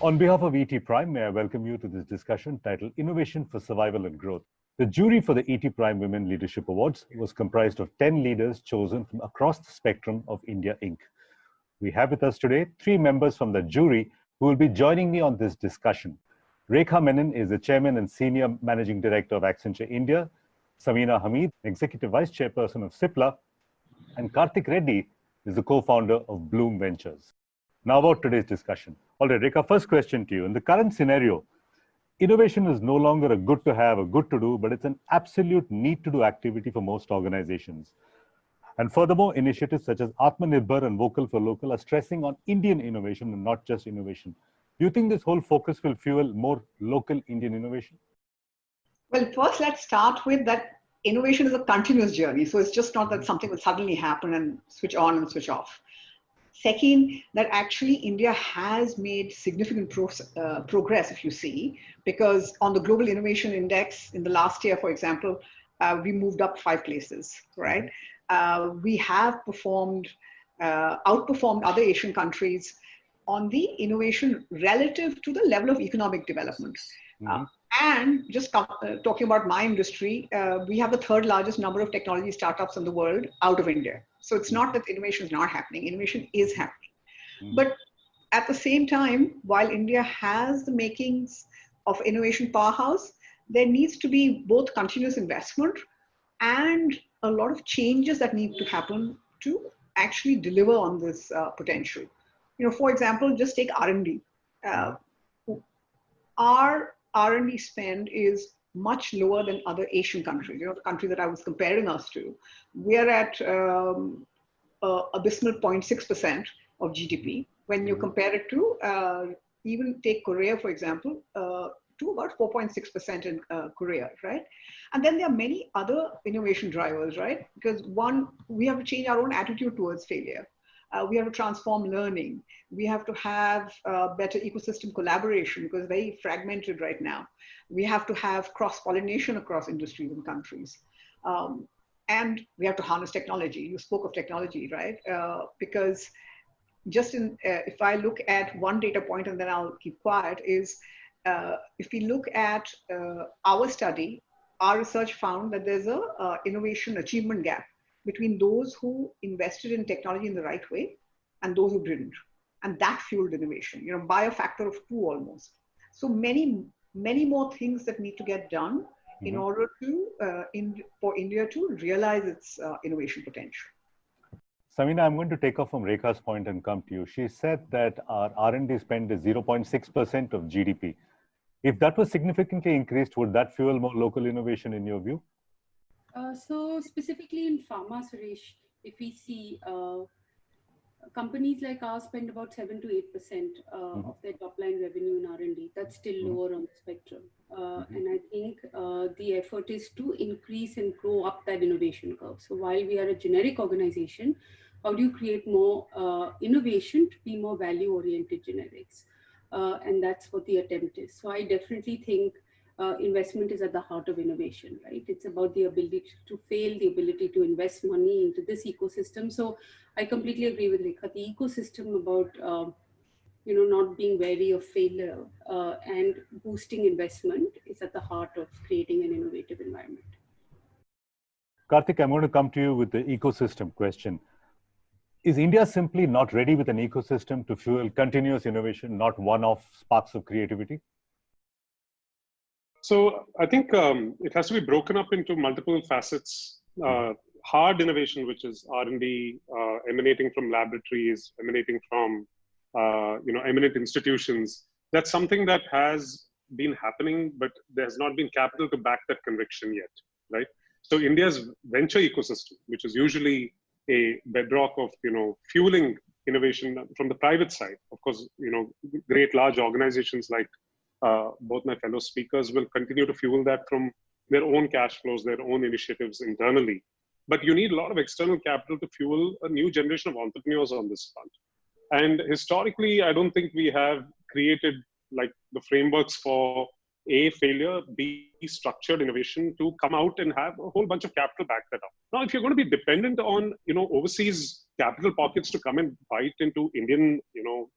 On behalf of ETPrime, may I welcome you to this discussion titled Innovation for Survival and Growth. The jury for the ETPrime Women Leadership Awards was comprised of 10 leaders chosen from across the spectrum of India Inc. We have with us today 3 members from the jury who will be joining me on this discussion. Rekha Menon is the Chairman and Senior Managing Director of Accenture India, Samina Hamid, Executive Vice Chairperson of CIPLA, and Karthik Reddy is the co-founder of Bloom Ventures. Now about today's discussion. All right, Rekha, first question to you. In the current scenario, innovation is no longer a good to have, a good to do, but it's an absolute need to do activity for most organizations. And furthermore, initiatives such as Atmanirbhar and Vocal for Local are stressing on Indian innovation and not just innovation. Do you think this whole focus will fuel more local Indian innovation? Well, first, let's start with that innovation is a continuous journey. So it's just not that something will suddenly happen and switch on and switch off. Second, that actually India has made significant progress, if you see, because on the Global Innovation Index in the last year, for example, we moved up 5 places, right? We have outperformed other Asian countries on the innovation relative to the level of economic development. And just talking about my industry, we have the 3rd largest number of technology startups in the world out of India. So it's not that innovation is not happening, innovation is happening. But at the same time, while India has the makings of innovation powerhouse, there needs to be both continuous investment and a lot of changes that need to happen to actually deliver on this potential. You know, for example, just take R&D. Our R&D spend is much lower than other Asian countries. You know, the country that I was comparing us to, we are at abysmal 0.6% of GDP. When you compare it to, even take Korea, for example, to about 4.6% in Korea, right? And then there are many other innovation drivers, right? Because one, we have to change our own attitude towards failure. We have to transform learning. We have to have better ecosystem collaboration because it's very fragmented right now. We have to have cross-pollination across industries and countries. And we have to harness technology. You spoke of technology, right? Because just if I look at one data point and then I'll keep quiet is, if we look at our study, our research found that there's a innovation achievement gap between those who invested in technology in the right way and those who didn't. And that fueled innovation, you know, by a factor of 2 almost. So many more things that need to get done in order to, for India to realize its innovation potential. Samina, I'm going to take off from Rekha's point and come to you. She said that our R&D spend is 0.6% of GDP. If that was significantly increased, would that fuel more local innovation in your view? So specifically in pharma, Suresh, if we see companies like ours spend about 7 to 8% of their top line revenue in R&D. That's still lower on the spectrum. And I think the effort is to increase and grow up that innovation curve. So while we are a generic organization, how do you create more innovation to be more value-oriented generics? And that's what the attempt is. So I definitely think investment is at the heart of innovation, right? It's about the ability to fail, the ability to invest money into this ecosystem. So I completely agree with Rekha. The ecosystem about not being wary of failure and boosting investment is at the heart of creating an innovative environment. Karthik, I'm going to come to you with the ecosystem question. Is India simply not ready with an ecosystem to fuel continuous innovation, not one-off sparks of creativity? So I think it has to be broken up into multiple facets. Hard innovation, which is R&D, emanating from laboratories, emanating from eminent institutions. That's something that has been happening, but there's not been capital to back that conviction yet, right? So India's venture ecosystem, which is usually a bedrock of fueling innovation from the private side. Of course, great large organizations like both my fellow speakers will continue to fuel that from their own cash flows, their own initiatives internally. But you need a lot of external capital to fuel a new generation of entrepreneurs on this front. And historically, I don't think we have created like the frameworks for A, failure, B, structured innovation to come out and have a whole bunch of capital back that up. Now, if you're going to be dependent on, overseas capital pockets to come and bite into Indian,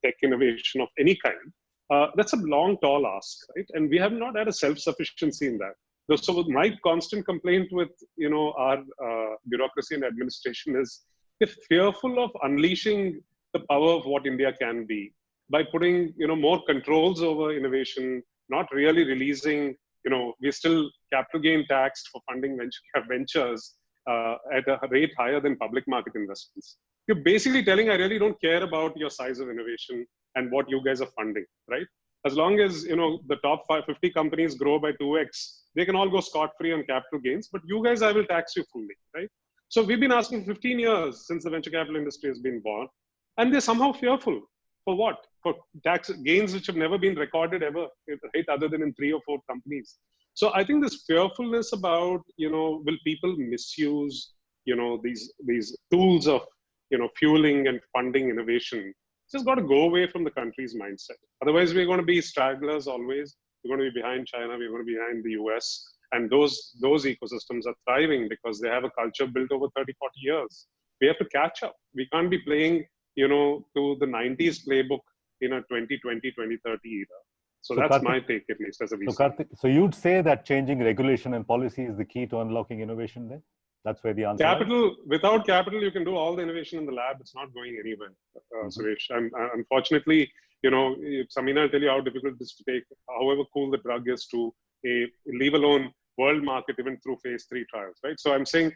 tech innovation of any kind, That's a long, tall ask, right? And we have not had a self-sufficiency in that. So my constant complaint with our bureaucracy and administration is they're fearful of unleashing the power of what India can be by putting more controls over innovation, not really releasing. We're still capital gain taxed for funding ventures at a rate higher than public market investments. You're basically telling, I really don't care about your size of innovation and what you guys are funding, right? As long as the top 50 companies grow by 2x, they can all go scot-free on capital gains, but you guys, I will tax you fully, right? So we've been asking 15 years since the venture capital industry has been born, and they're somehow fearful. For what? For tax gains which have never been recorded ever, right? Other than in 3 or 4 companies. So I think this fearfulness about, will people misuse, these tools of, fueling and funding innovation, just got to go away from the country's mindset. Otherwise, we're going to be stragglers always. We're going to be behind China. We're going to be behind the US. And those ecosystems are thriving because they have a culture built over 30, 40 years. We have to catch up. We can't be playing, to the 90s playbook in a 2020, 2030 era. So that's Karthik, my take, at least, as a VC. So, Karthik, so you'd say that changing regulation and policy is the key to unlocking innovation then? That's where the answer is? Without capital, you can do all the innovation in the lab. It's not going anywhere, Suresh. And unfortunately, Samina will tell you how difficult it is to take, however cool the drug is, to leave alone world market even through phase 3 trials, right? So I'm saying,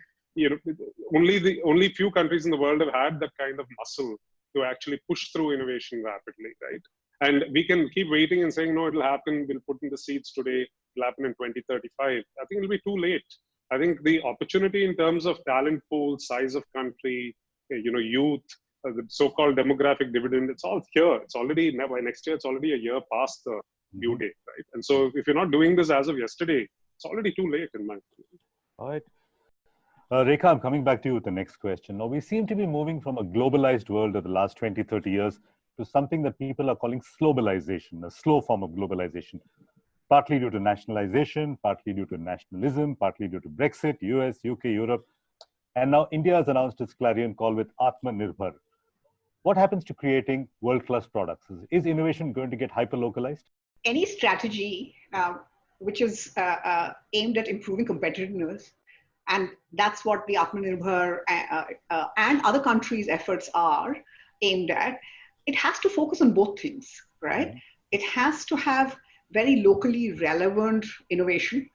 only few countries in the world have had that kind of muscle to actually push through innovation rapidly, right? And we can keep waiting and saying, no, it'll happen. We'll put in the seeds today. It'll happen in 2035. I think it'll be too late. I think the opportunity in terms of talent pool, size of country, youth, the so-called demographic dividend, it's all here. It's already, by next year, it's already a year past the due date, right? And so if you're not doing this as of yesterday, it's already too late in my opinion. All right. Rekha, I'm coming back to you with the next question. Now, we seem to be moving from a globalized world of the last 20, 30 years to something that people are calling slowbalization, a slow form of globalization. Partly due to nationalization, partly due to nationalism, partly due to Brexit, US, UK, Europe. And now India has announced its clarion call with Atmanirbhar. What happens to creating world-class products? Is innovation going to get hyper-localized? Any strategy which is aimed at improving competitiveness, and that's what the Atmanirbhar and other countries' efforts are aimed at, it has to focus on both things, right? Mm-hmm. It has to have very locally relevant innovation,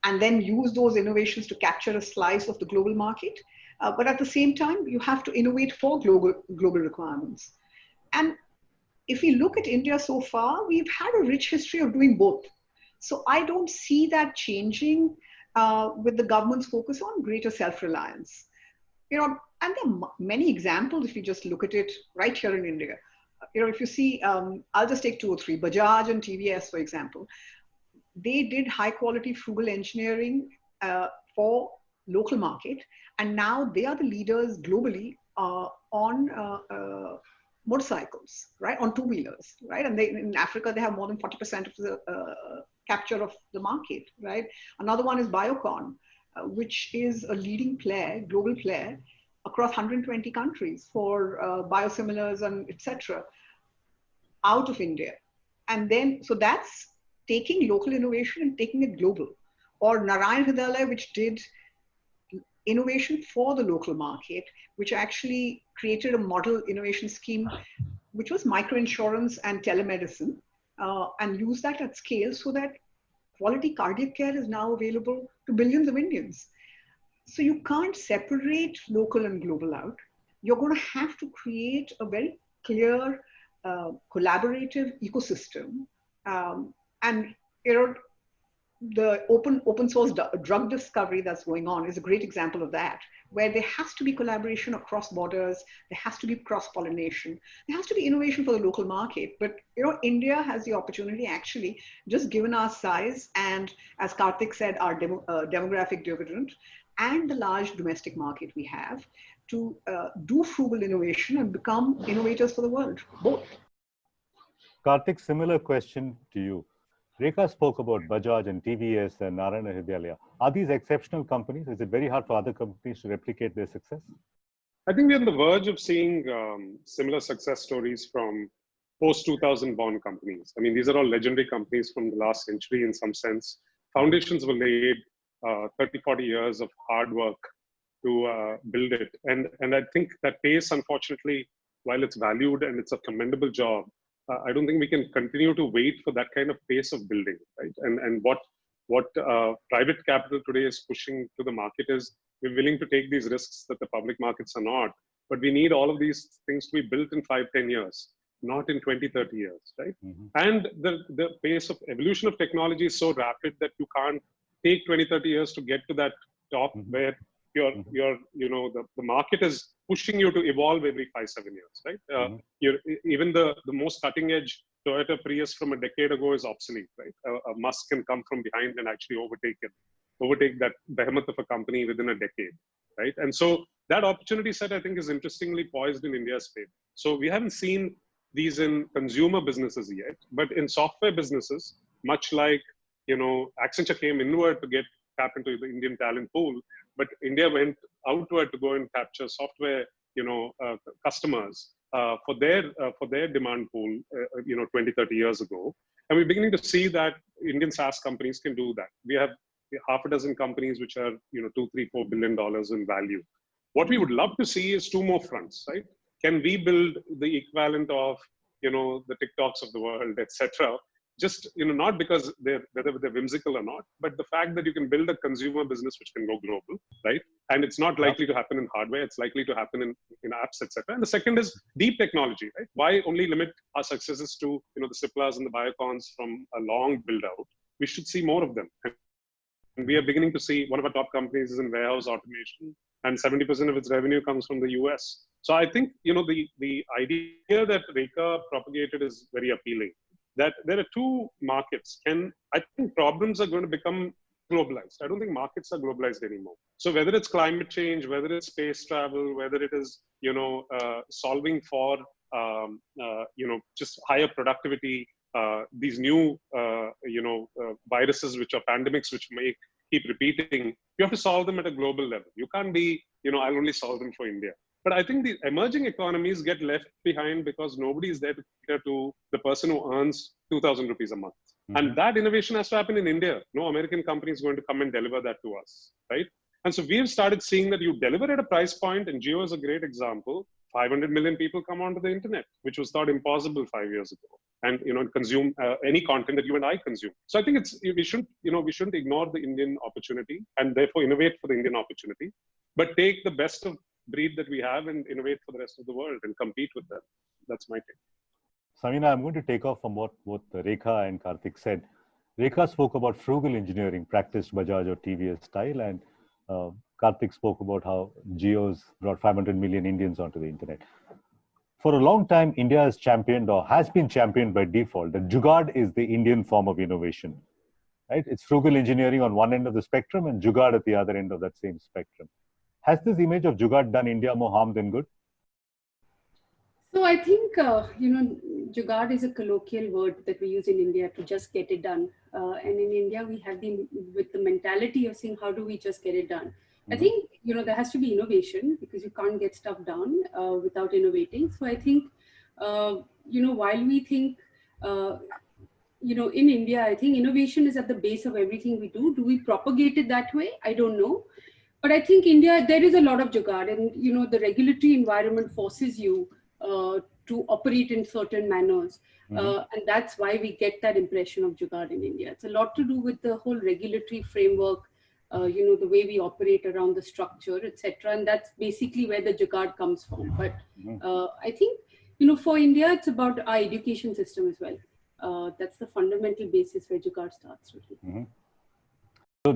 and then use those innovations to capture a slice of the global market. But at the same time, you have to innovate for global requirements. And if we look at India so far, we've had a rich history of doing both. So I don't see that changing with the government's focus on greater self-reliance. And there are many examples if you just look at it right here in India. If you see, I'll just take 2 or 3, Bajaj and TVS, for example. They did high quality frugal engineering for local market. And now they are the leaders globally on motorcycles, right? On 2-wheelers, right? And in Africa, they have more than 40% of the capture of the market, right? Another one is Biocon, which is a leading player, global player, across 120 countries for biosimilars and etc. out of India. And then, so that's taking local innovation and taking it global. Or Narayan Hridayalaya, which did innovation for the local market, which actually created a model innovation scheme, which was microinsurance and telemedicine, and used that at scale so that quality cardiac care is now available to billions of Indians. So you can't separate local and global out. You're going to have to create a very clear, collaborative ecosystem. And the open source drug discovery that's going on is a great example of that, where there has to be collaboration across borders, there has to be cross-pollination, there has to be innovation for the local market. But India has the opportunity, actually, just given our size and, as Karthik said, our demographic dividend and the large domestic market we have, to do frugal innovation and become innovators for the world, both. Karthik, similar question to you. Rekha spoke about Bajaj and TVS and Narayan Hridayalaya. Are these exceptional companies? Is it very hard for other companies to replicate their success? I think we're on the verge of seeing similar success stories from post-2000 born companies. I mean, these are all legendary companies from the last century in some sense. Foundations were laid, 30, 40 years of hard work to build it. And I think that pace, unfortunately, while it's valued and it's a commendable job, I don't think we can continue to wait for that kind of pace of building, right? And what private capital today is pushing to the market is we're willing to take these risks that the public markets are not, but we need all of these things to be built in 5, 10 years, not in 20, 30 years, right? And the pace of evolution of technology is so rapid that you can't take 20, 30 years to get to that top where the market is pushing you to evolve every 5, 7 years, right? Even the most cutting edge Toyota Prius from a decade ago is obsolete, right? A Musk can come from behind and actually overtake that behemoth of a company within a decade, right? And so that opportunity set, I think, is interestingly poised in India's favor. So we haven't seen these in consumer businesses yet, but in software businesses, much like, Accenture came inward to tap into the Indian talent pool, but India went outward to go and capture software, customers for their demand pool, 20, 30 years ago. And we're beginning to see that Indian SaaS companies can do that. We have half a dozen companies which are, $2, $3, $4 billion in value. What we would love to see is two more fronts, right? Can we build the equivalent of, the TikToks of the world, etc.? Just, not because whether they're whimsical or not, but the fact that you can build a consumer business which can go global, right? And it's not likely to happen in hardware, it's likely to happen in apps, etc. And the second is deep technology, right? Why only limit our successes to, the Ciplas and the Biocons from a long build out? We should see more of them. And we are beginning to see one of our top companies is in warehouse automation, and 70% of its revenue comes from the US. So I think, the idea that Rekha propagated is very appealing. That there are two markets, and I think problems are going to become globalized. I don't think markets are globalized anymore. So whether it's climate change, whether it's space travel, whether it is, solving for, just higher productivity, these new, viruses, which are pandemics, which may keep repeating, you have to solve them at a global level. You can't be, I'll only solve them for India. But I think the emerging economies get left behind because nobody is there to cater to the person who earns 2,000 rupees a month. And that innovation has to happen in India. No American company is going to come and deliver that to us, right? And so we've started seeing that you deliver at a price point, and Jio is a great example. 500 million people come onto the internet, which was thought impossible 5 years ago, and consume any content that you and I consume. So I think we shouldn't ignore the Indian opportunity and therefore innovate for the Indian opportunity, but take the best of breed that we have and innovate for the rest of the world and compete with them. That's my take. Samina, I'm going to take off from what both Rekha and Karthik said. Rekha spoke about frugal engineering practiced Bajaj or TVS style, and Karthik spoke about how Jio's brought 500 million Indians onto the internet. For a long time, India has championed or has been championed by default that Jugaad is the Indian form of innovation. Right? It's frugal engineering on one end of the spectrum and Jugaad at the other end of that same spectrum. Has this image of Jugaad done India more harm than good? So I think, Jugaad is a colloquial word that we use in India to just get it done. And in India, we have been with the mentality of saying, how do we just get it done? I think, there has to be innovation because you can't get stuff done without innovating. So I think, while we think, in India, I think innovation is at the base of everything we do. Do we propagate it that way? I don't know. But I think India, there is a lot of Jugaad, and, the regulatory environment forces you to operate in certain manners. And that's why we get that impression of Jugaad in India. It's a lot to do with the whole regulatory framework, the way we operate around the structure, etc. And that's basically where the Jugaad comes from. But I think, for India, it's about our education system as well. That's the fundamental basis where Jugaad starts. Really. So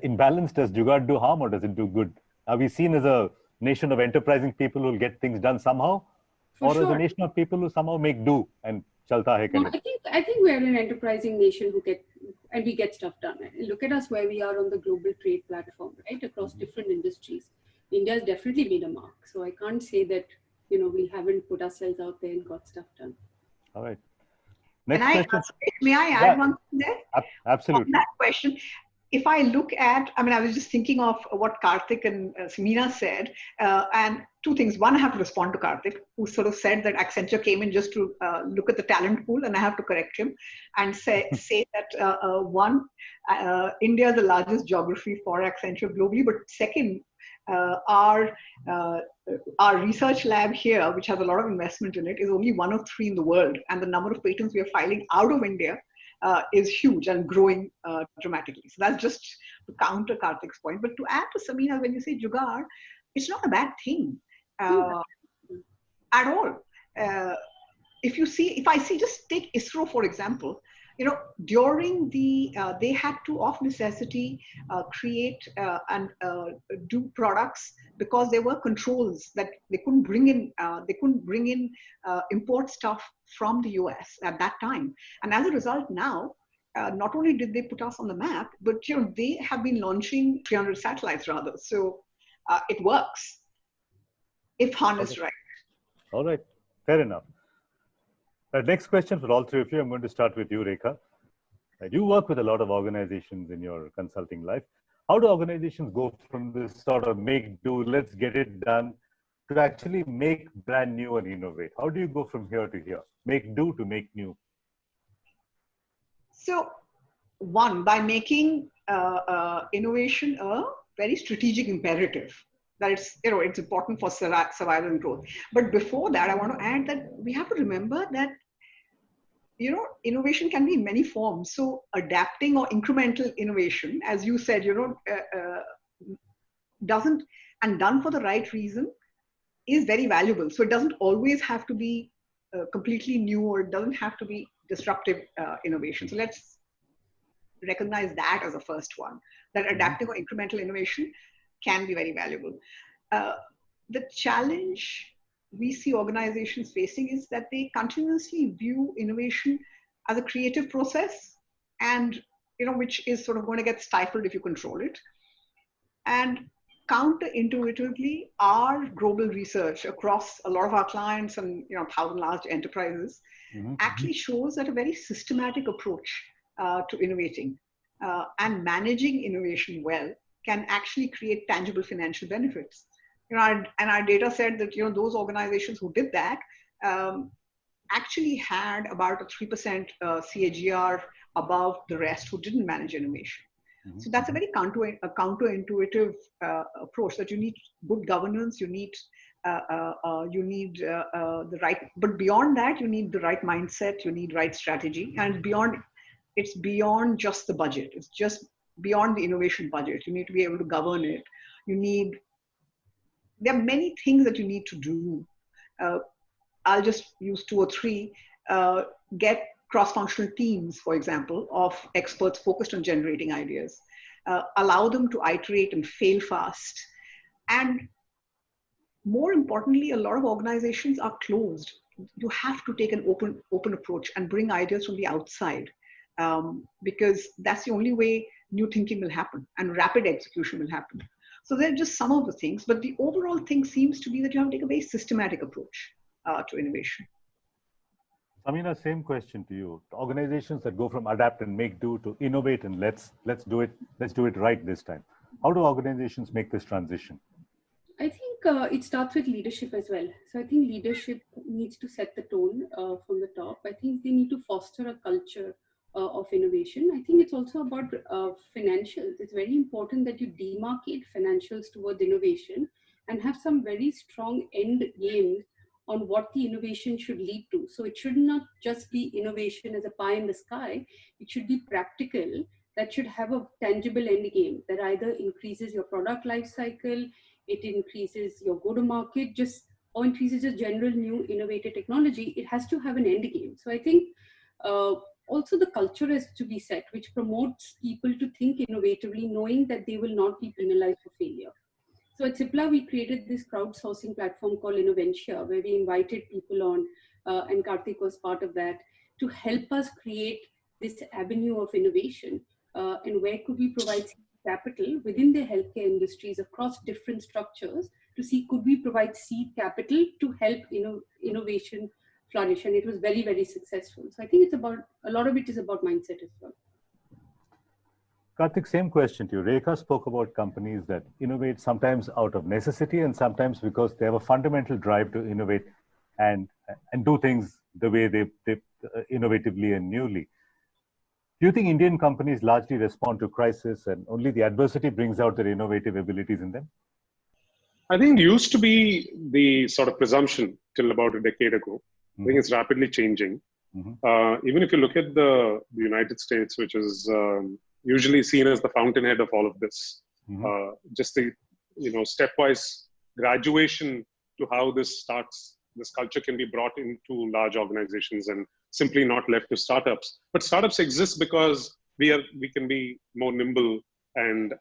in balance, does Jugaad do harm or does it do good? Are we seen as a nation of enterprising people who will get things done somehow? Or as a nation of people who somehow make do and chalta hai kare? I think we're an enterprising nation we get stuff done. Look at us where we are on the global trade platform, right? Across different industries. India has definitely made a mark. So I can't say that, we haven't put ourselves out there and got stuff done. All right. Next question. May I add one thing there? Absolutely. On that question, if I look at, I mean, I was just thinking of what Karthik and Samina said, and two things. One, I have to respond to Karthik, who sort of said that Accenture came in just to look at the talent pool, and I have to correct him and say that one, India is the largest geography for Accenture globally, but second, our research lab here, which has a lot of investment in it, is only one of 3 in the world, and the number of patents we are filing out of India is huge and growing dramatically. So that's just to counter Karthik's point. But to add to Samina, when you say jugaad, it's not a bad thing at all. If I see, just take ISRO for example. During the, they had to, of necessity, create and do products because there were controls that they couldn't bring in. They couldn't bring in import stuff from the US at that time. And as a result, now, not only did they put us on the map, but they have been launching 300 satellites rather. So it works if harnessed right. All right, fair enough. Next question for all 3 of you. I'm going to start with you, Rekha. You work with a lot of organizations in your consulting life. How do organizations go from this sort of make do, let's get it done, to actually make brand new and innovate? How do you go from here to here? Make do to make new? So, one, by making innovation a very strategic imperative. That it's important for survival and growth. But before that, I want to add that we have to remember that innovation can be in many forms. So adapting or incremental innovation, as you said, doesn't, and done for the right reason, is very valuable. So it doesn't always have to be completely new, or it doesn't have to be disruptive innovation. So let's recognize that as a first one, that adapting or incremental innovation can be very valuable. The challenge we see organizations facing is that they continuously view innovation as a creative process, and which is sort of going to get stifled if you control it. And counterintuitively, our global research across a lot of our clients and 1,000 large enterprises actually shows that a very systematic approach to innovating and managing innovation well can actually create tangible financial benefits. And our data said that those organizations who did that actually had about a 3% CAGR above the rest who didn't manage innovation. So that's a very counterintuitive approach, that you need good governance, you need the right, but beyond that, you need the right mindset, you need right strategy, and it's beyond just the budget. It's just beyond the innovation budget. You need to be able to govern it. There are many things that you need to do. I'll just use 2 or 3. Get cross-functional teams, for example, of experts focused on generating ideas. Allow them to iterate and fail fast. And more importantly, a lot of organizations are closed. You have to take an open approach and bring ideas from the outside, because that's the only way new thinking will happen and rapid execution will happen. So they're just some of the things, but the overall thing seems to be that you have to take a very systematic approach to innovation. Samina, same question to you. Organizations that go from adapt and make do to innovate and let's do it right this time. How do organizations make this transition? I think it starts with leadership as well. So I think leadership needs to set the tone from the top. I think they need to foster a culture of innovation. I think it's also about financials. It's very important that you demarcate financials towards innovation and have some very strong end game on what the innovation should lead to. So it should not just be innovation as a pie in the sky. It should be practical. That should have a tangible end game that either increases your product life cycle, it increases your go-to-market, or increases your general new innovative technology. It has to have an end game. So I think also the culture is to be set, which promotes people to think innovatively, knowing that they will not be penalized for failure. So at CIPLA, we created this crowdsourcing platform called Innoventia, where we invited people on, and Karthik was part of that, to help us create this avenue of innovation. And where could we provide capital within the healthcare industries across different structures to see could we provide seed capital to help innovation flourish. And it was very, very successful. So I think it's about, a lot of it is about mindset as well. Karthik, same question to you. Rekha spoke about companies that innovate sometimes out of necessity and sometimes because they have a fundamental drive to innovate and do things the way they innovatively and newly. Do you think Indian companies largely respond to crisis and only the adversity brings out their innovative abilities in them? I think it used to be the sort of presumption till about a decade ago. I think it's rapidly changing. Even if you look at the United States, which is usually seen as the fountainhead of all of this, just the stepwise graduation to how this starts, this culture can be brought into large organizations and simply not left to startups. But startups exist because we can be more nimble and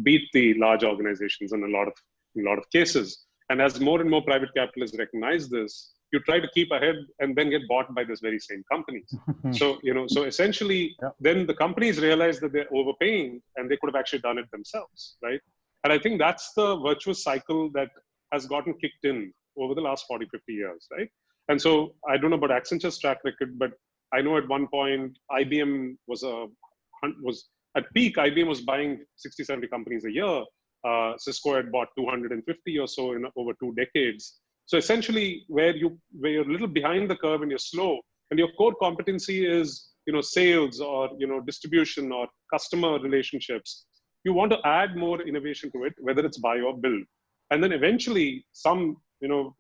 beat the large organizations in a lot of cases. And as more and more private capitalists recognize this, you try to keep ahead and then get bought by this very same companies. So essentially, then the companies realize that they're overpaying and they could have actually done it themselves, right? And I think that's the virtuous cycle that has gotten kicked in over the last 40, 50 years, right? And so I don't know about Accenture's track record, but I know at one point, IBM was at peak, IBM was buying 60, 70 companies a year. Cisco had bought 250 or so in over 2 decades. So essentially, where you're a little behind the curve and you're slow, and your core competency is sales or distribution or customer relationships, you want to add more innovation to it, whether it's buy or build. And then eventually, some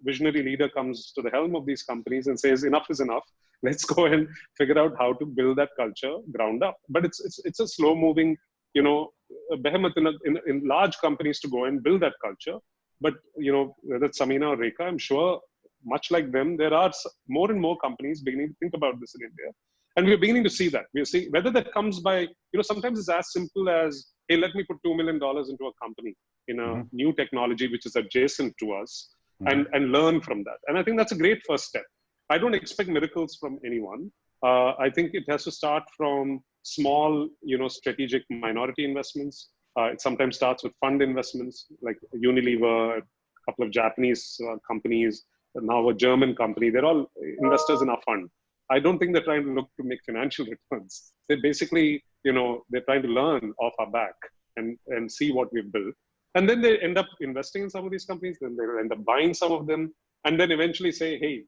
visionary leader comes to the helm of these companies and says, enough is enough. Let's go and figure out how to build that culture ground up. But it's a slow moving, a behemoth in large companies to go and build that culture. But whether it's Samina or Rekha, I'm sure much like them, there are more and more companies beginning to think about this in India. And we're beginning to see that. We're seeing whether that comes by, sometimes it's as simple as, hey, let me put $2 million into a company in a new technology which is adjacent to us and learn from that. And I think that's a great first step. I don't expect miracles from anyone. I think it has to start from small, strategic minority investments. It sometimes starts with fund investments like Unilever, a couple of Japanese companies, now a German company. They're all investors in our fund. I don't think they're trying to look to make financial returns. They basically, they're trying to learn off our back and see what we've built. And then they end up investing in some of these companies, then they'll end up buying some of them, and then eventually say, hey,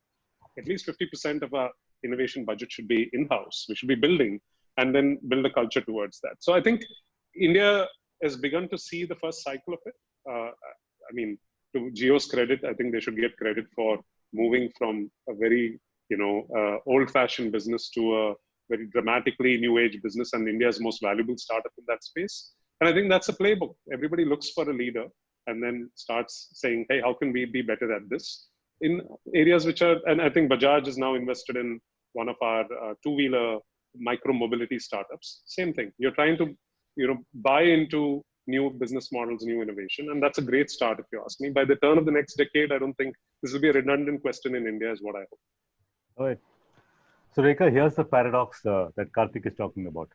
at least 50% of our innovation budget should be in-house. We should be building and then build a culture towards that. So I think India has begun to see the first cycle of it. I mean, to Jio's credit, I think they should get credit for moving from a very, old-fashioned business to a very dramatically new age business and India's most valuable startup in that space. And I think that's a playbook. Everybody looks for a leader and then starts saying, hey, how can we be better at this? In areas which are, and I think Bajaj is now invested in one of our two-wheeler micro-mobility startups. Same thing. You're trying to, buy into new business models, new innovation. And that's a great start, if you ask me. By the turn of the next decade, I don't think this will be a redundant question in India, is what I hope. All right. So, Rekha, here's the paradox that Karthik is talking about.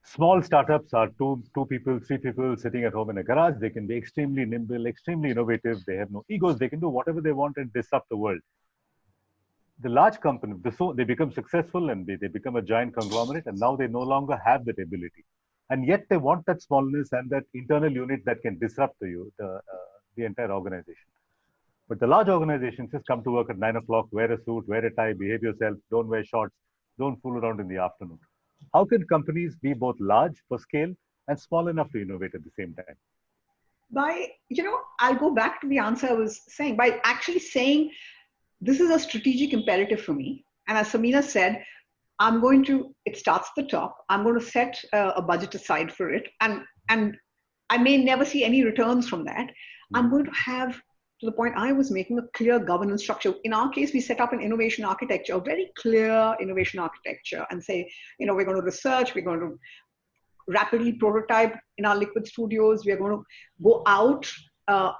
Small startups are two people, 3 people sitting at home in a garage. They can be extremely nimble, extremely innovative. They have no egos. They can do whatever they want and disrupt the world. The large company, they become successful and they become a giant conglomerate, and now they no longer have that ability. And yet they want that smallness and that internal unit that can disrupt the entire organization. But the large organizations just come to work at 9 o'clock, wear a suit, wear a tie, behave yourself, don't wear shorts, don't fool around in the afternoon. How can companies be both large for scale and small enough to innovate at the same time? By, I'll go back to the answer I was saying, by actually saying, this is a strategic imperative for me. And as Samina said, it starts at the top. I'm going to set a budget aside for it. And I may never see any returns from that. I'm going to have, to the point I was making, a clear governance structure. In our case, we set up an innovation architecture, a very clear innovation architecture, and say, we're going to research, we're going to rapidly prototype in our liquid studios, we're going to go out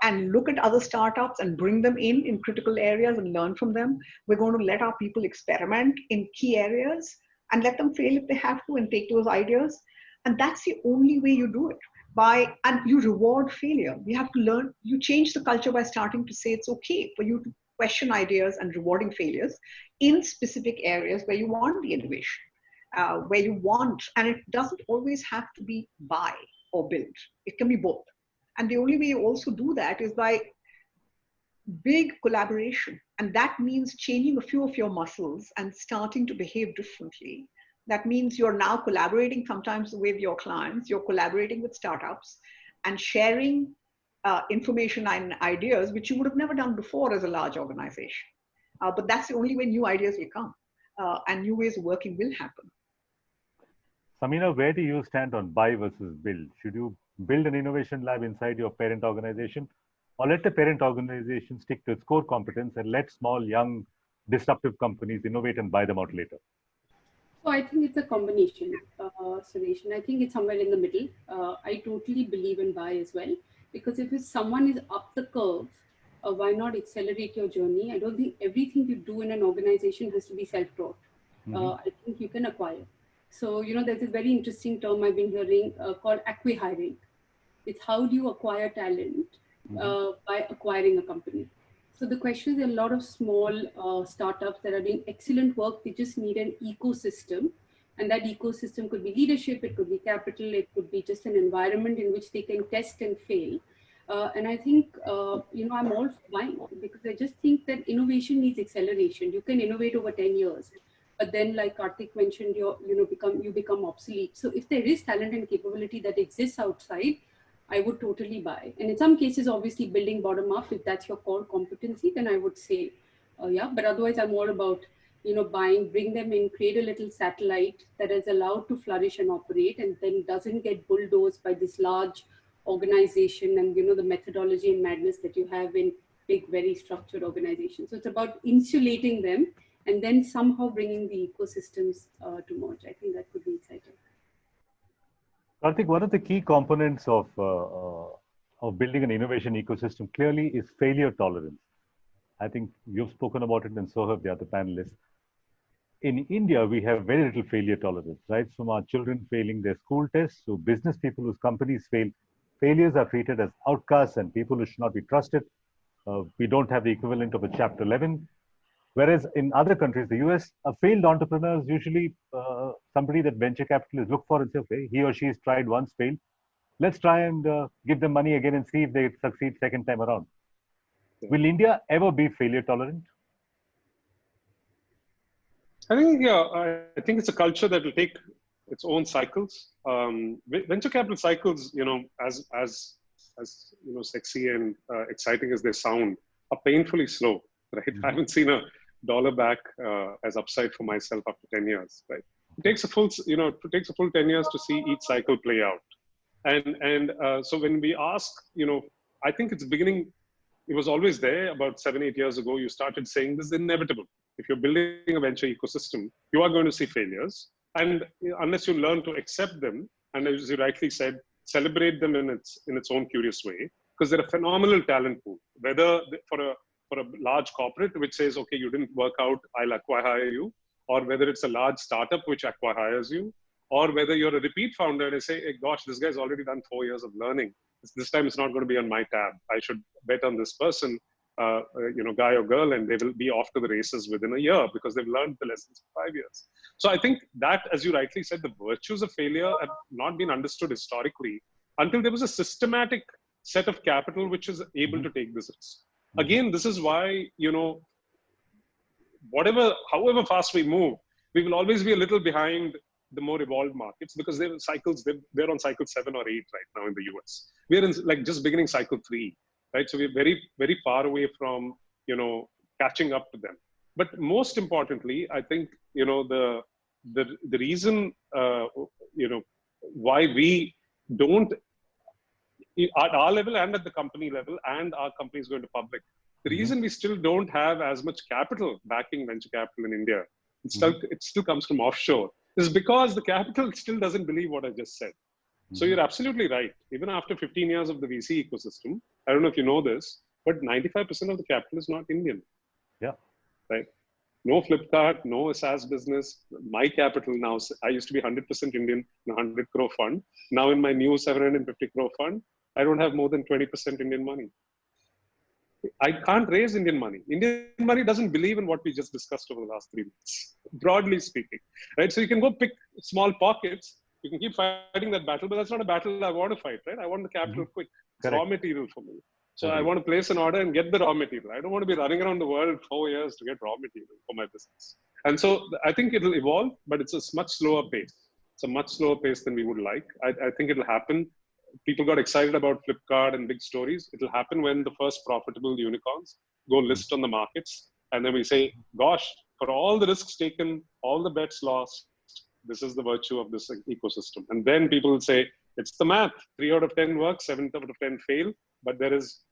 and look at other startups and bring them in critical areas and learn from them. We're going to let our people experiment in key areas and let them fail if they have to and take those ideas. And that's the only way you do it. And you reward failure. We have to learn, you change the culture by starting to say it's okay for you to question ideas and rewarding failures in specific areas where you want the innovation. where you want, and it doesn't always have to be buy or build. It can be both. And the only way you also do that is by big collaboration. And that means changing a few of your muscles and starting to behave differently. That means you're now collaborating sometimes with your clients, you're collaborating with startups and sharing information and ideas, which you would have never done before as a large organization. But that's the only way new ideas will come and new ways of working will happen. Samina, where do you stand on buy versus build? Should you build an innovation lab inside your parent organization, or let the parent organization stick to its core competence and let small, young, disruptive companies innovate and buy them out later? So I think it's a combination, Suresh, and I think it's somewhere in the middle. I totally believe in buy as well, because if someone is up the curve, why not accelerate your journey? I don't think everything you do in an organization has to be self-taught. I think you can acquire. So, there's a very interesting term I've been hearing called acqui-hiring. It's how do you acquire talent by acquiring a company. So the question is, a lot of small startups that are doing excellent work, they just need an ecosystem. And that ecosystem could be leadership, it could be capital, it could be just an environment in which they can test and fail. And I think, I'm all fine, because I just think that innovation needs acceleration. You can innovate over 10 years, but then like Karthik mentioned, you become obsolete. So if there is talent and capability that exists outside, I would totally buy. And in some cases, obviously building bottom up, if that's your core competency, then I would say, yeah, but otherwise I'm all about, buying, bring them in, create a little satellite that is allowed to flourish and operate, and then doesn't get bulldozed by this large organization and, the methodology and madness that you have in big, very structured organizations. So it's about insulating them and then somehow bringing the ecosystems to merge. I think that could be exciting. Karthik, one of the key components of building an innovation ecosystem clearly is failure tolerance. I think you've spoken about it, and so have the other panelists. In India, we have very little failure tolerance, right? From our children failing their school tests to business people whose companies fail. Failures are treated as outcasts and people who should not be trusted. We don't have the equivalent of a Chapter 11. Whereas in other countries, the US, a failed entrepreneur is usually somebody that venture capitalists look for and say, okay, he or she has tried once, failed. Let's try and give them money again and see if they succeed second time around. Will India ever be failure tolerant? I think it's a culture that will take its own cycles. Venture capital cycles, as sexy and exciting as they sound, are painfully slow, right? I haven't seen a dollar back as upside for myself after 10 years, right? It takes a full 10 years to see each cycle play out. And so when we ask, I think it's beginning, it was always there about 7-8 years ago. You started saying this is inevitable. If you're building a venture ecosystem, you are going to see failures. And unless you learn to accept them, and as you rightly said, celebrate them in its own curious way, because they're a phenomenal talent pool, whether for a large corporate which says, okay, you didn't work out, I'll acquire you, or whether it's a large startup which acquires you, or whether you're a repeat founder and they say, hey, gosh, this guy's already done 4 years of learning. This time it's not going to be on my tab. I should bet on this person, guy or girl, and they will be off to the races within a year because they've learned the lessons for 5 years. So I think that, as you rightly said, the virtues of failure have not been understood historically until there was a systematic set of capital which is able to take this risk. Again, this is why, however fast we move, we will always be a little behind the more evolved markets because they're on cycle 7 or 8 right now in the US. We're in just beginning cycle 3, right? So we're very, very far away from, catching up to them. But most importantly, I think, the reason, why we don't, at our level and at the company level, and our company is going to public, the reason we still don't have as much capital backing venture capital in India, it still comes from offshore, is because the capital still doesn't believe what I just said. So you're absolutely right. Even after 15 years of the VC ecosystem, I don't know if you know this, but 95% of the capital is not Indian. Yeah. Right. No Flipkart, no SaaS business. My capital now, I used to be 100% Indian in a 100 crore fund. Now in my new 750 crore fund, I don't have more than 20% Indian money. I can't raise Indian money. Indian money doesn't believe in what we just discussed over the last 3 months, broadly speaking, right? So you can go pick small pockets. You can keep fighting that battle, but that's not a battle I want to fight, right? I want the capital quick. It's raw material for me. So I want to place an order and get the raw material. I don't want to be running around the world 4 years to get raw material for my business. And so I think it'll evolve, but it's a much slower pace. It's a much slower pace than we would like. I think it'll happen. People got excited about Flipkart and big stories. It'll happen when the first profitable unicorns go list on the markets. And then we say, gosh, for all the risks taken, all the bets lost, this is the virtue of this ecosystem. And then people will say, it's the math. 3 out of 10 work, 7 out of 10 fail. But there is,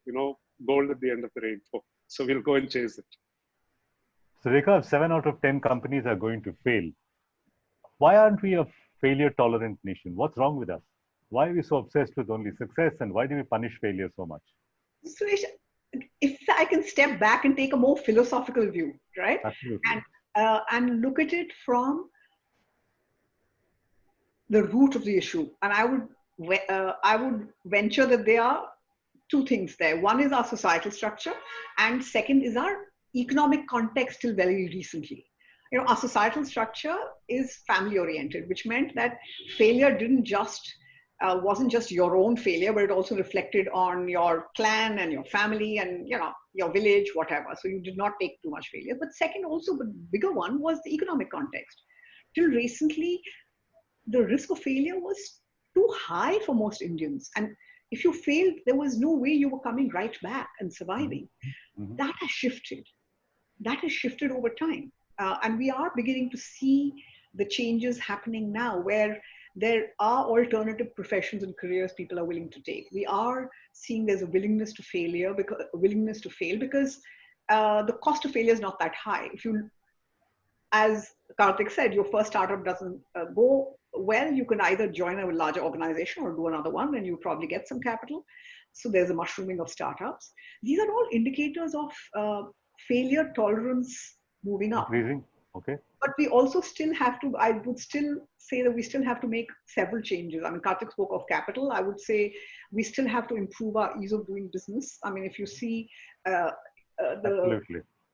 gold at the end of the rainbow. So we'll go and chase it. So Rekha, if 7 out of 10 companies are going to fail, why aren't we a failure-tolerant nation? What's wrong with us? Why are we so obsessed with only success, and why do we punish failure so much? Suresh, if I can step back and take a more philosophical view, right? Absolutely. And look at it from the root of the issue. And I would venture that there are two things there. One is our societal structure, and second is our economic context till very recently. Our societal structure is family oriented, which meant that failure wasn't just your own failure, but it also reflected on your clan and your family and your village, whatever. So you did not take too much failure. But second, also the bigger one was the economic context. Till recently, the risk of failure was too high for most Indians. And if you failed, there was no way you were coming right back and surviving. Mm-hmm. That has shifted. That has shifted over time. And we are beginning to see the changes happening now where there are alternative professions and careers people are willing to take. We are seeing there's a willingness to fail because the cost of failure is not that high. If you, as Karthik said, your first startup doesn't go well, you can either join a larger organization or do another one and you probably get some capital. So there's a mushrooming of startups. These are all indicators of failure tolerance moving up. Increasing. Okay. But we also I would still say that we still have to make several changes. I mean, Karthik spoke of capital. I would say we still have to improve our ease of doing business. I mean, if you see the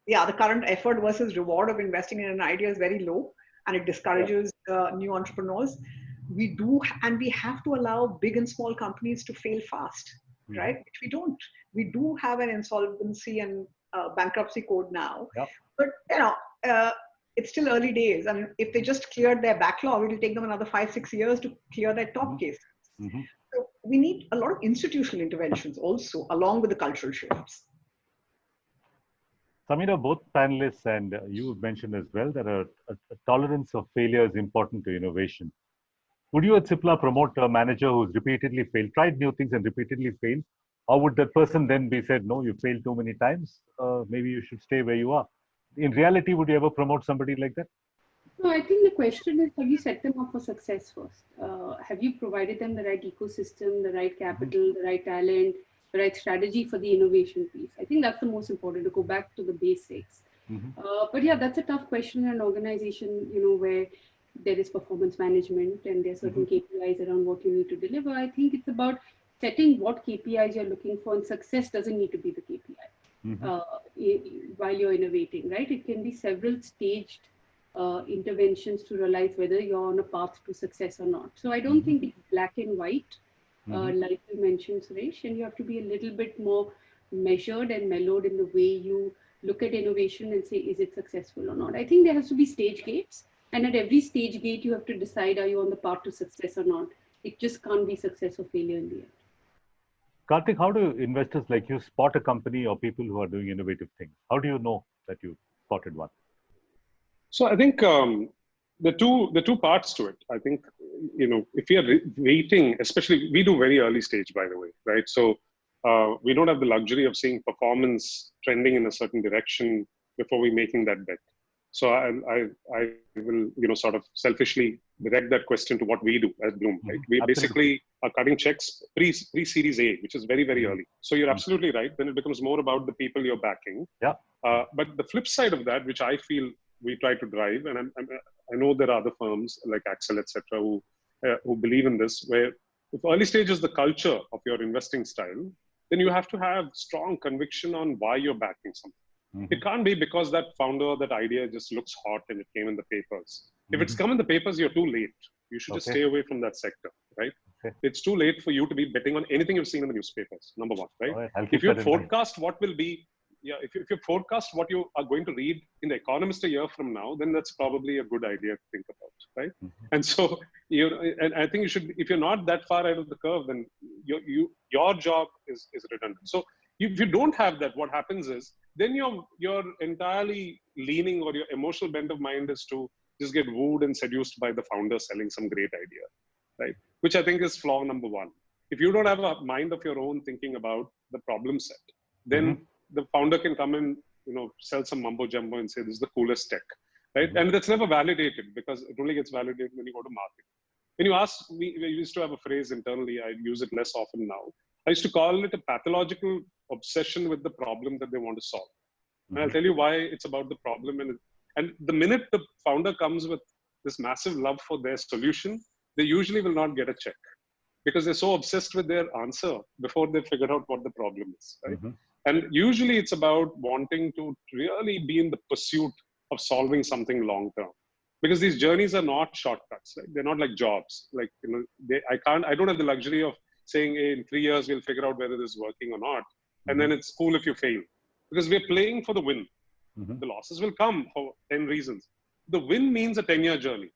current effort versus reward of investing in an idea is very low and it discourages new entrepreneurs. We have to allow big and small companies to fail fast, right? Which we don't. We do have an insolvency and bankruptcy code now, but it's still early days. And if they just cleared their backlog, it'll take them another 5-6 years to clear their top cases. So we need a lot of institutional interventions also, along with the cultural shifts. Samira, both panelists and you mentioned as well that a tolerance of failure is important to innovation. Would you at Cipla promote a manager who's repeatedly failed, tried new things and repeatedly failed? Or would that person then be said, no, you failed too many times, maybe you should stay where you are? In reality, would you ever promote somebody like that? No, I think the question is, have you set them up for success first? Have you provided them the right ecosystem, the right capital, the right talent, the right strategy for the innovation piece? I think that's the most important, to go back to the basics. But yeah, that's a tough question in an organization, where there is performance management and there's certain KPIs around what you need to deliver. I think it's about setting what KPIs you're looking for, and success doesn't need to be the KPI while you're innovating, right? It can be several staged interventions to realize whether you're on a path to success or not. So I don't think it's black and white, like you mentioned, Suresh, and you have to be a little bit more measured and mellowed in the way you look at innovation and say, is it successful or not? I think there has to be stage gates, and at every stage gate, you have to decide, are you on the path to success or not? It just can't be success or failure in the end. Karthik, how do investors like you spot a company or people who are doing innovative things? How do you know that you spotted one? So I think the two parts to it. I think, if we are waiting, especially we do very early stage, by the way, right? So we don't have the luxury of seeing performance trending in a certain direction before we making that bet. So I will, sort of selfishly direct that question to what we do as Bloom, right? We basically are cutting checks pre-Series A, which is very, very early. So you're absolutely right. Then it becomes more about the people you're backing. Yeah. But the flip side of that, which I feel we try to drive, and I know there are other firms like Axel, etc., who believe in this, where if early stage is the culture of your investing style, then you have to have strong conviction on why you're backing something. It can't be because that founder, that idea just looks hot and it came in the papers. If it's come in the papers, you're too late. You should just stay away from that sector, right? It's too late for you to be betting on anything you've seen in the newspapers, number one, right? If you forecast what will be, if you forecast what you are going to read in the Economist a year from now, then that's probably a good idea to think about, right? And so, and I think you should, if you're not that far out of the curve, then your job is redundant. So if you don't have that, what happens is, then you're entirely leaning, or your emotional bent of mind is to just get wooed and seduced by the founder selling some great idea, right? Which I think is flaw number one. If you don't have a mind of your own thinking about the problem set, then the founder can come and sell some mumbo jumbo and say this is the coolest tech, right? And that's never validated, because it only gets validated when you go to market. When you ask me, we used to have a phrase internally, I use it less often now. I used to call it a pathological obsession with the problem that they want to solve. And I'll tell you why it's about the problem. And the minute the founder comes with this massive love for their solution, they usually will not get a check, because they're so obsessed with their answer before they figure out what the problem is, right? And usually it's about wanting to really be in the pursuit of solving something long term, because these journeys are not shortcuts, right? They're not like jobs. Like, I don't have the luxury of saying, hey, in 3 years, we'll figure out whether this is working or not. And then it's cool if you fail, because we're playing for the win. The losses will come for 10 reasons. The win means a 10-year journey,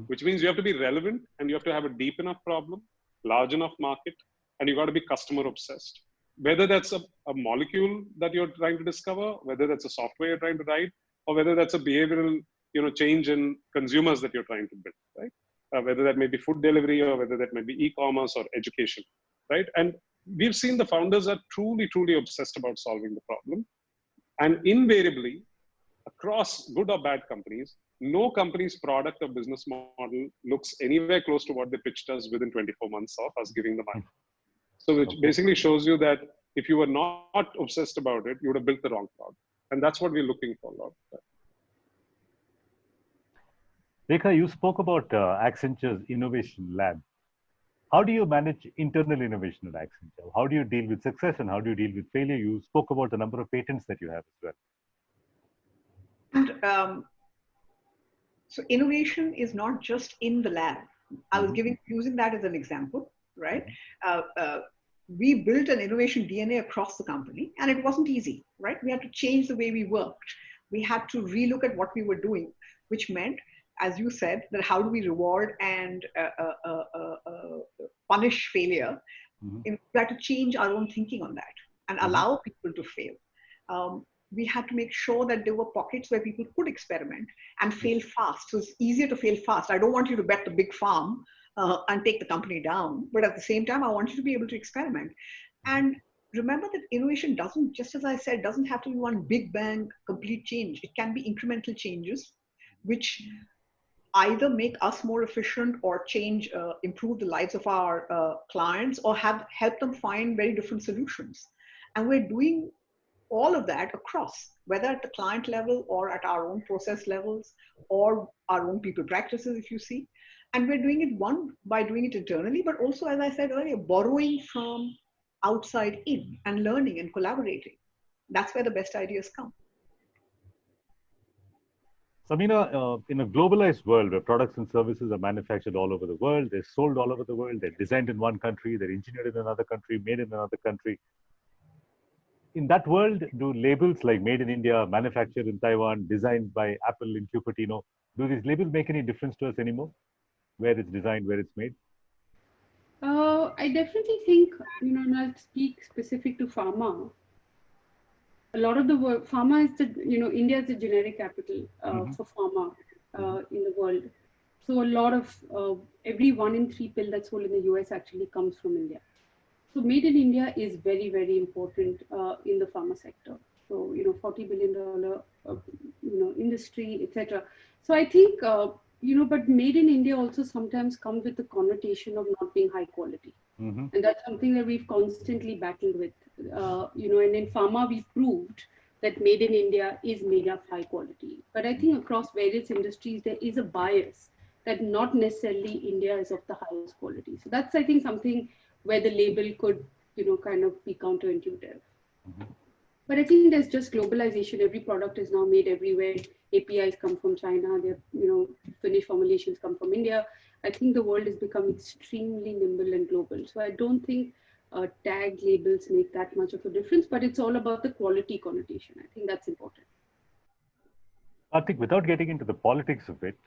which means you have to be relevant, and you have to have a deep enough problem, large enough market, and you got to be customer obsessed. Whether that's a molecule that you're trying to discover, whether that's a software you're trying to write, or whether that's a behavioral change in consumers that you're trying to build, right? Whether that may be food delivery, or whether that may be e-commerce or education, right? And we've seen the founders are truly, truly obsessed about solving the problem. And invariably, across good or bad companies, no company's product or business model looks anywhere close to what they pitched us within 24 months of us giving the money. So which basically shows you that if you were not obsessed about it, you would have built the wrong product. And that's what we're looking for a lot. Rekha, you spoke about Accenture's innovation lab. How do you manage internal innovation at Accenture? How do you deal with success and how do you deal with failure? You spoke about the number of patents that you have as well. And so innovation is not just in the lab. I was using that as an example, right? We built an innovation DNA across the company, and it wasn't easy, right? We had to change the way we worked. We had to relook at what we were doing, which meant, as you said, that how do we reward and punish failure? We had to change our own thinking on that and allow people to fail. We had to make sure that there were pockets where people could experiment and fail fast. So it's easier to fail fast. I don't want you to bet the big farm and take the company down, but at the same time, I want you to be able to experiment. And remember that innovation doesn't, just as I said, doesn't have to be one big bang, complete change. It can be incremental changes, which either make us more efficient or change, improve the lives of our clients, or help them find very different solutions. And we're doing all of that across, whether at the client level or at our own process levels or our own people practices, if you see. And we're doing it, one, by doing it internally, but also, as I said earlier, borrowing from outside in and learning and collaborating. That's where the best ideas come. Samina, in a globalized world where products and services are manufactured all over the world, they're sold all over the world, they're designed in one country, they're engineered in another country, made in another country. In that world, do labels like made in India, manufactured in Taiwan, designed by Apple in Cupertino, do these labels make any difference to us anymore? Where it's designed, where it's made? I definitely think, and I'll speak specific to pharma. A lot of the work, pharma is India is the generic capital for pharma in the world. So a lot of, every 1 in 3 pill that's sold in the US actually comes from India. So made in India is very, very important in the pharma sector. So, $40 billion, industry, etc. So I think, but made in India also sometimes comes with the connotation of not being high quality. And that's something that we've constantly battled with, and in pharma, we've proved that made in India is made of high quality. But I think across various industries, there is a bias that not necessarily India is of the highest quality. So that's, I think, something where the label could, kind of be counterintuitive. But I think there's just globalization. Every product is now made everywhere. APIs come from China. They're, finished formulations come from India. I think the world has become extremely nimble and global. So I don't think tag labels make that much of a difference, but it's all about the quality connotation. I think that's important. I think without getting into the politics of it,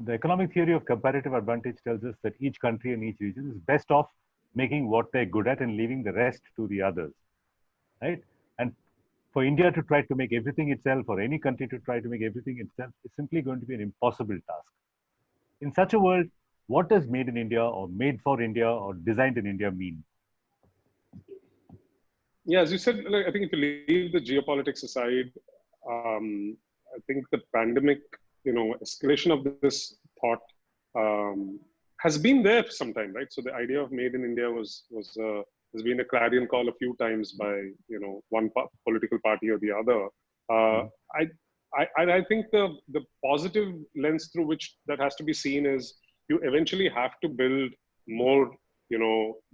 the economic theory of comparative advantage tells us that each country and each region is best off making what they're good at and leaving the rest to the others, right? And for India to try to make everything itself, or any country to try to make everything itself, is simply going to be an impossible task. In such a world, what does made in India or made for India or designed in India mean? Yeah, as you said, I think if you leave the geopolitics aside, I think the pandemic, escalation of this thought has been there for some time, right? So the idea of made in India has been a clarion call a few times by one political party or the other. I think the positive lens through which that has to be seen is you eventually have to build more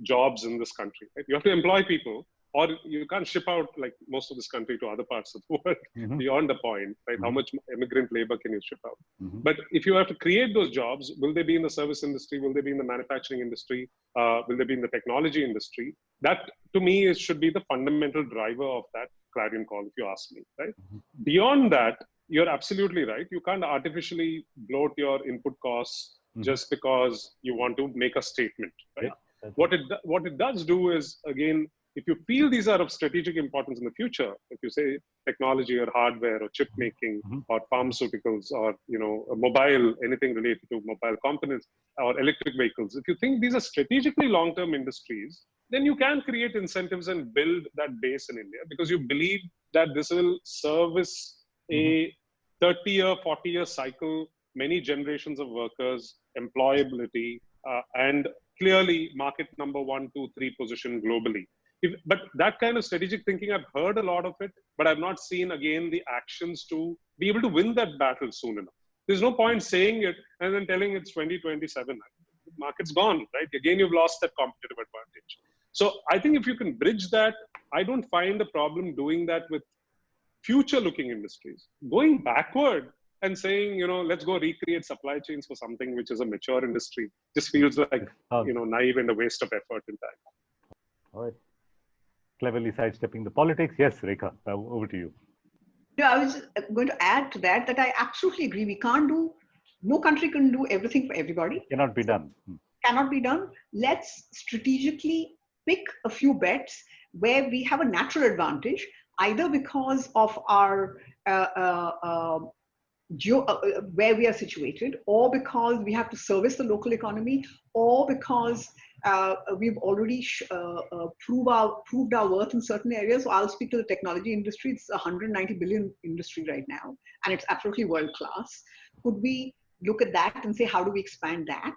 jobs in this country, right? You have to employ people, or you can't ship out like most of this country to other parts of the world beyond the point, right? How much immigrant labor can you ship out? But if you have to create those jobs, will they be in the service industry? Will they be in the manufacturing industry? Will they be in the technology industry? That to me should be the fundamental driver of that clarion call, if you ask me, right? Beyond that, you're absolutely right. You can't artificially bloat your input costs just because you want to make a statement, right? Yeah, what it does do is, again, if you feel these are of strategic importance in the future, if you say technology or hardware or chip making or pharmaceuticals or mobile, anything related to mobile components or electric vehicles, if you think these are strategically long-term industries, then you can create incentives and build that base in India, because you believe that this will service a 30-year, 40-year cycle, many generations of workers, employability, and clearly market number 1, 2, 3 position globally. But that kind of strategic thinking, I've heard a lot of it, but I've not seen, again, the actions to be able to win that battle soon enough. There's no point saying it and then telling it's 2027. The market's gone, right? Again, you've lost that competitive advantage. So I think if you can bridge that, I don't find a problem doing that with future-looking industries. Going backward and saying, let's go recreate supply chains for something which is a mature industry just feels like, naive and a waste of effort and time. All right. Cleverly sidestepping the politics. Yes, Rekha, over to you. Yeah, I was going to add to that I absolutely agree. No country can do everything for everybody. Cannot be done. Cannot be done. Let's strategically pick a few bets where we have a natural advantage, either because of our where we are situated, or because we have to service the local economy, or because we've already proved our worth in certain areas. So I'll speak to the technology industry. It's a 190 billion industry right now, and it's absolutely world class. Could we look at that and say, how do we expand that?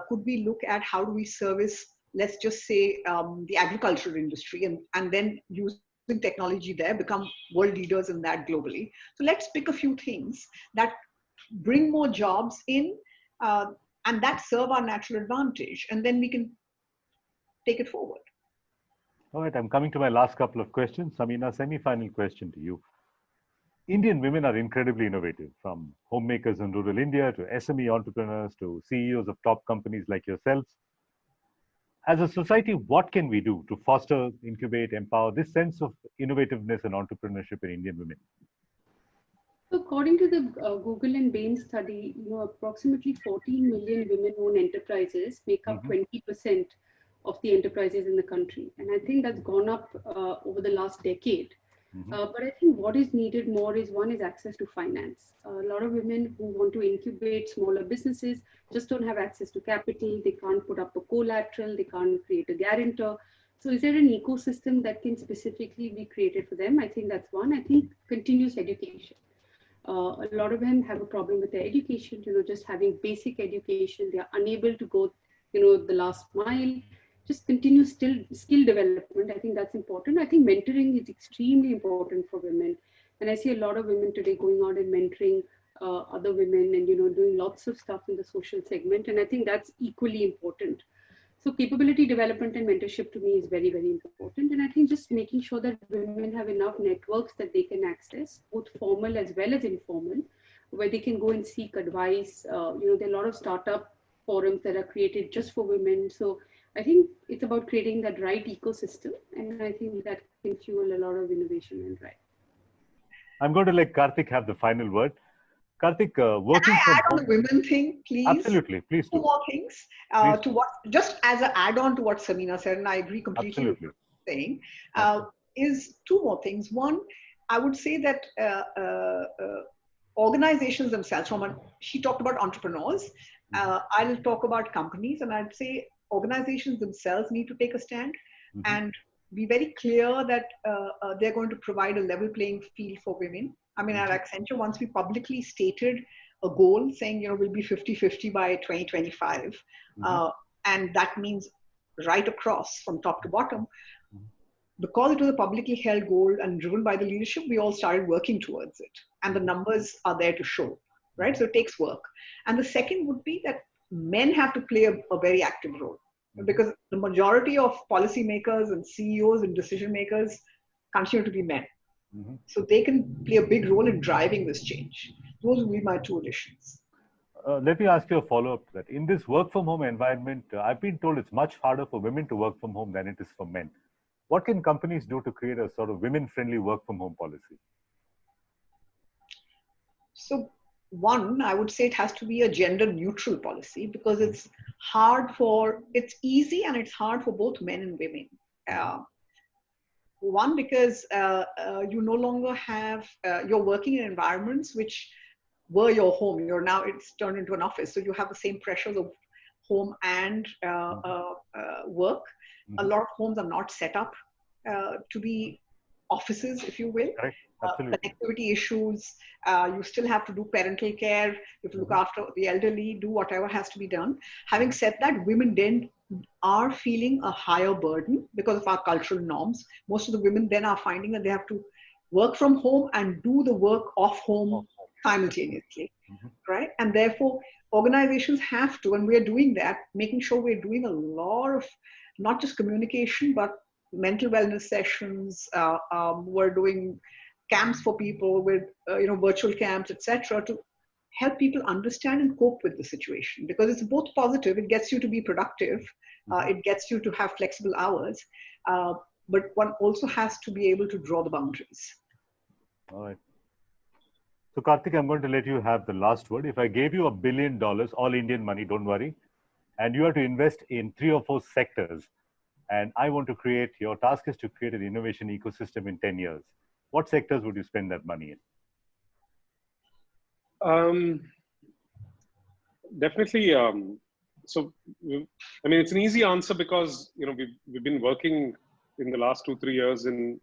Could we look at how do we service, let's just say, the agricultural industry, and then use technology there, become world leaders in that globally. So let's pick a few things that bring more jobs in and that serve our natural advantage, and then we can take it forward. All right, I'm coming to my last couple of questions. Samina, semi-final question to you. Indian women are incredibly innovative, from homemakers in rural India to SME entrepreneurs to CEOs of top companies like yourselves. As a society, what can we do to foster, incubate, empower this sense of innovativeness and entrepreneurship in Indian women? So according to the Google and Bain study, approximately 14 million women-owned enterprises make up 20% of the enterprises in the country. And I think that's gone up over the last decade. But I think what is needed more is, one is access to finance. A lot of women who want to incubate smaller businesses just don't have access to capital. They can't put up a collateral. They can't create a guarantor. So is there an ecosystem that can specifically be created for them? I think that's one. I think continuous education. A lot of them have a problem with their education, just having basic education. They are unable to go, the last mile. Just continue skill development. I think that's important. I think mentoring is extremely important for women. And I see a lot of women today going out and mentoring other women and, doing lots of stuff in the social segment. And I think that's equally important. So capability development and mentorship to me is very, very important. And I think just making sure that women have enough networks that they can access, both formal as well as informal, where they can go and seek advice. There are a lot of startup forums that are created just for women. So I think it's about creating that right ecosystem. And I think that can fuel a lot of innovation and drive. I'm going to let Karthik have the final word. Karthik, working Can I from add on home. the women thing, please? Absolutely, please do. Two more things to what, just as an add-on to what Samina said, and I agree completely with what you're saying, is two more things. One, I would say that organizations themselves, she talked about entrepreneurs, I'll talk about companies, and I'd say organizations themselves need to take a stand and be very clear that they're going to provide a level playing field for women. I mean, at Accenture, once we publicly stated a goal saying, we'll be 50-50 by 2025, and that means right across from top to bottom. Because it was a publicly held goal and driven by the leadership, we all started working towards it. And the numbers are there to show, right? So it takes work. And the second would be that men have to play a very active role, because the majority of policymakers and CEOs and decision makers continue to be men. So they can play a big role in driving this change. Those would be my two additions. Let me ask you a follow-up to that. In this work from home environment, I've been told it's much harder for women to work from home than it is for men. What can companies do to create a sort of women-friendly work from home policy? So one, I would say it has to be a gender neutral policy, because it's easy and it's hard for both men and women. One, because you no longer have, you're working in environments which were your home. It's turned into an office. So you have the same pressures of home and work. A lot of homes are not set up to be offices, if you will. Connectivity issues, you still have to do parental care, you have to look after the elderly, do whatever has to be done. Having said that, women then are feeling a higher burden because of our cultural norms. Most of the women then are finding that they have to work from home and do the work off home simultaneously, right? And therefore, organizations have to, and we're doing that, making sure we're doing a lot of not just communication, but mental wellness sessions. We're doing camps for people with, virtual camps, etc., to help people understand and cope with the situation, because it's both positive. It gets you to be productive. It gets you to have flexible hours. But one also has to be able to draw the boundaries. All right. So Karthik, I'm going to let you have the last word. If I gave you $1 billion, all Indian money, don't worry, and you have to invest in 3 or 4 sectors, and I want to create, your task is to create an innovation ecosystem in 10 years. What sectors would you spend that money in? Definitely. So, I mean, it's an easy answer because, we've been working in the last 2-3 years in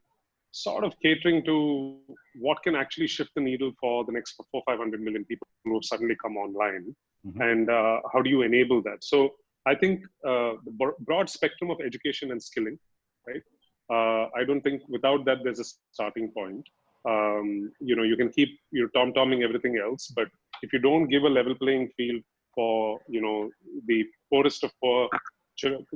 sort of catering to what can actually shift the needle for the next 400-500 million people who suddenly come online. And how do you enable that? So I think the broad spectrum of education and skilling, right? I don't think without that there's a starting point. You can keep tom-tomming everything else, but if you don't give a level playing field for the poorest of poor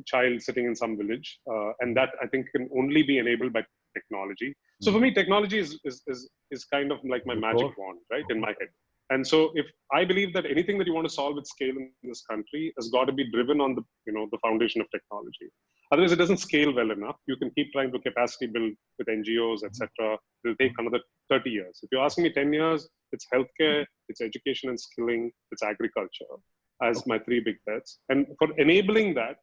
child sitting in some village, and that I think can only be enabled by technology. So for me, technology is kind of like my magic wand, right, in my head. And so if I believe that anything that you want to solve with scale in this country has got to be driven on the foundation of technology. Otherwise, it doesn't scale well enough. You can keep trying to capacity build with NGOs, etc. It'll take another 30 years. If you're asking me 10 years, it's healthcare, it's education and skilling, it's agriculture as my 3 big bets. And for enabling that,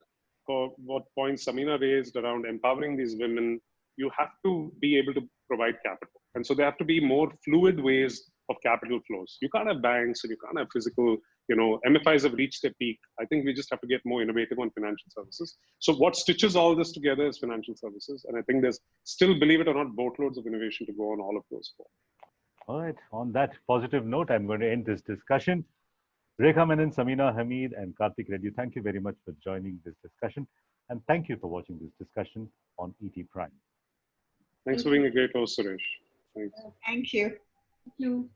for what points Samina raised around empowering these women, you have to be able to provide capital. And so there have to be more fluid ways of capital flows. You can't have banks and you can't have physical, MFIs have reached their peak. I think we just have to get more innovative on financial services. So what stitches all this together is financial services. And I think there's still, believe it or not, boatloads of innovation to go on all of those 4. All right. On that positive note, I'm going to end this discussion. Rekha Menon, Samina Hamid, and Karthik Reddy, thank you very much for joining this discussion. And thank you for watching this discussion on ET Prime. Thanks for being a great host, Suresh. Thanks. Thank you. Thank you.